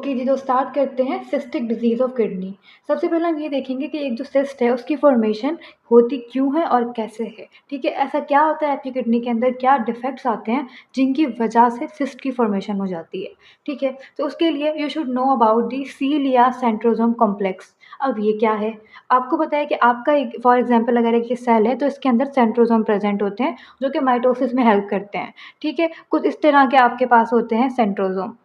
Okay जी, तो start करते हैं सिस्टिक डिजीज़ ऑफ किडनी। सबसे पहले हम ये देखेंगे कि एक जो सिस्ट है उसकी फॉर्मेशन होती क्यों है और कैसे है, ठीक है? ऐसा क्या होता है आपकी किडनी के अंदर, क्या डिफेक्ट्स आते हैं जिनकी वजह से सिस्ट की फॉर्मेशन हो जाती है, ठीक है? तो उसके लिए you should know about the cilia centrosome complex. अब ये क्या है? आपको पता है कि आपका एक फॉर एग्जांपल अगर एक ये सेल है तो इसके अंदर सेंट्रोसोम प्रेज़ेंट होते हैं जो कि माइटोसिस में हेल्प करते हैं, ठीक है? कुछ इस तरह के आपके पास होते हैं centrosome.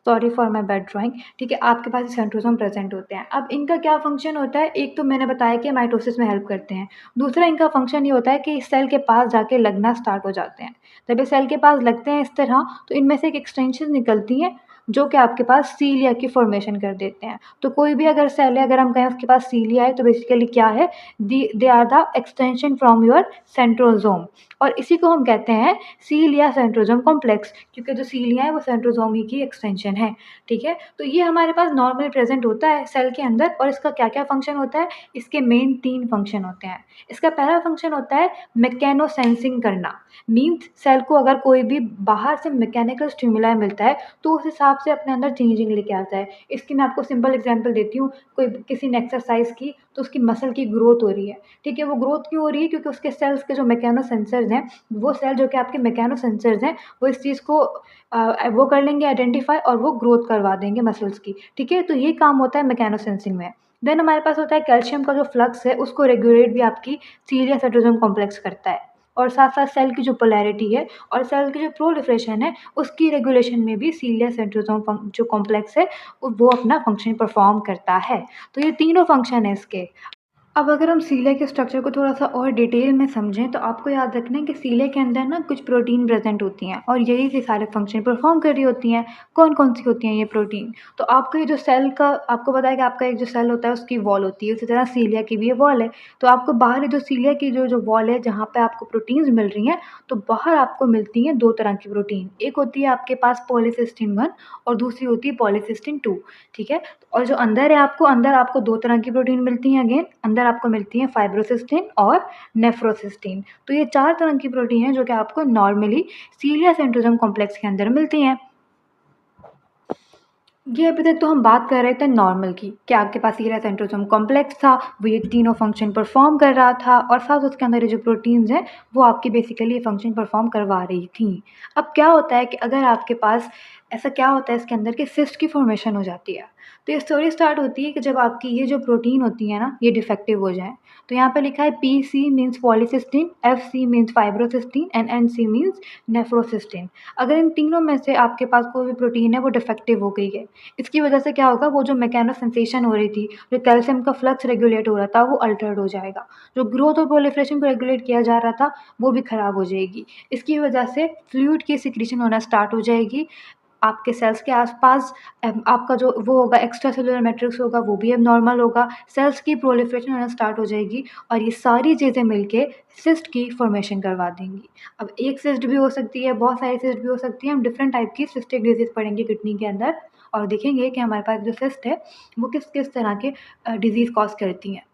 Sorry for my bad drawing, ठीक है? आपके पास सेंट्रोसोम प्रेजेंट होते हैं। अब इनका क्या फंक्शन होता है? एक तो मैंने बताया कि माइटोसिस में हेल्प करते हैं। दूसरा इनका फंक्शन ये होता है कि इस सेल के पास जाके लगना स्टार्ट हो जाते हैं। जब ये सेल के पास लगते हैं इस तरह, तो इनमें से एक एक्सटेंशन निकलती हैं जो कि आपके पास सीलिया की फॉर्मेशन कर देते हैं। तो कोई भी अगर सेल है, अगर हम कहें उसके पास सीलिया है, तो बेसिकली क्या है? They are the extension from your centrosome, और इसी को हम कहते हैं सीलिया सेंट्रोसोम कॉम्प्लेक्स, क्योंकि जो सीलिया है वो सेंट्रोसोम ही की एक्सटेंशन है, ठीक है? तो ये हमारे पास नॉर्मली प्रेजेंट होता है सेल के अंदर, और इसका क्या-क्या फंक्शन होता है? इसके मेन 3 फंक्शन होते हैं। इसका पहला फंक्शन होता है मैकेनो सेंसिंग करना, मीन्स सेल को अगर कोई भी बाहर से मैकेनिकल स्टिमुलाई मिलता है तो उस हिसाब से अपने अंदर चेंजिंग लेके आता है। इसकी मैं आपको सिंपल एग्जांपल देती हूँ। कोई किसी ने एक्सरसाइज की तो उसकी मसल की ग्रोथ हो रही है, ठीक है? वो ग्रोथ क्यों हो रही है? क्योंकि उसके सेल्स के जो मैकेनो सेंसर्स हैं, वो सेल जो कि आपके मैकेनो सेंसर्स हैं, वो इस चीज़ को वो कर लेंगे आइडेंटिफाई, और वो ग्रोथ करवा देंगे मसल्स की, ठीक है? तो ये काम होता है मैकेनो सेंसिंग में। देन हमारे पास होता है कैल्शियम का जो फ्लक्स है उसको रेगुलेट भी आपकी सीलिया सेंट्रोसोम कॉम्प्लेक्स करता है, और साथ-साथ सेल की जो पोलैरिटी है और सेल की जो प्रोलिफरेशन है उसकी रेगुलेशन में भी सीलिया सेंट्रोसोम जो कॉम्प्लेक्स है वो अपना फंक्शन परफॉर्म करता है। तो ये तीनों फंक्शन है इसके। अब अगर हम सीलिया के स्ट्रक्चर को थोड़ा-सा और डिटेल में समझें, तो आपको याद रखना है कि सीलिया के अंदर ना कुछ प्रोटीन प्रेज़ेंट होती हैं और यही से सारे फंक्शन परफ़ॉर्म कर रही होती हैं। कौन-कौन सी होती हैं ये प्रोटीन? तो आपको ये जो सेल का आपको पता है कि आपका एक जो सेल होता है उसकी वॉल होती है, उसी तरह सीलिया की भी ये वॉल है। तो आपको बाहर जो सीलिया की जो जो वॉल है जहाँ पे आपको प्रोटीन्स मिल रही हैं, तो बाहर आपको मिलती हैं 2 तरह की प्रोटीन। एक होती है आपके पास पॉलीसिस्टीन 1 और दूसरी होती है पॉलीसिस्टीन 2, ठीक है? और जो अंदर है अंदर आपको 2 तरह की प्रोटीन मिलती हैं अगेन, अंदर आपको मिलती हैं फाइब्रोसिस्टिन और नेफ्रोसिस्टिन। तो ये 4 तरह की प्रोटीन हैं जो कि आपको नॉर्मली सीलिया सेंट्रोसोम कॉम्प्लेक्स के अंदर मिलती हैं। ये अभी तक तो हम बात कर रहे थे नॉर्मल की, कि आपके पास सीलिया सेंट्रोसोम कॉम्प्लेक्स था, वो ये तीनों फंक्शन परफॉर्म कर रहा था, और साथ उसके अंदर ये जो प्रोटीन्स हैं वो आपकी बेसिकली ये फंक्शन परफॉर्म करवा रही थी। अब क्या होता है कि अगर आपके पास ऐसा क्या होता है इसके अंदर कि सिस्ट की फॉर्मेशन हो जाती है। तो ये स्टोरी स्टार्ट होती है कि जब आपकी ये जो प्रोटीन होती है ना ये डिफेक्टिव हो जाए। तो यहाँ पे लिखा है P means polycystin, F means fibrocystin and N means nephrocystin. अगर इन तीनों में से आपके पास कोई भी प्रोटीन है वो डिफेक्टिव हो गई है, इसकी वजह से क्या होगा? वो जो मैकेनो सेंसेशन हो रही थी, जो कैल्शियम का फ्लक्स रेगुलेट हो रहा था, वो अल्टर्ड हो जाएगा। जो ग्रोथ और प्रोलिफरेशन को रेगुलेट किया जा रहा था, वो भी खराब हो जाएगी। इसकी वजह से फ्लूइड की सिक्रीशन होना स्टार्ट हो जाएगी। आपके सेल्स के आस-पास आपका जो वो होगा एक्स्ट्रा सेलुलर मैट्रिक्स होगा वो भी एबनॉर्मल होगा, सेल्स की प्रोलिफरेशन होना स्टार्ट हो जाएगी, और ये सारी चीज़ें मिलके सिस्ट की फॉर्मेशन करवा देंगी। अब एक सिस्ट भी हो सकती है, बहुत सारी सिस्ट भी हो सकती हैं, हम डिफरेंट टाइप की सिस्टिक डिजीज़ पढ़ेंगे किडनी के अंदर, और देखेंगे कि हमारे पास जो सिस्ट है वो किस-किस तरह के डिज़ीज़ कॉज़ करती हैं।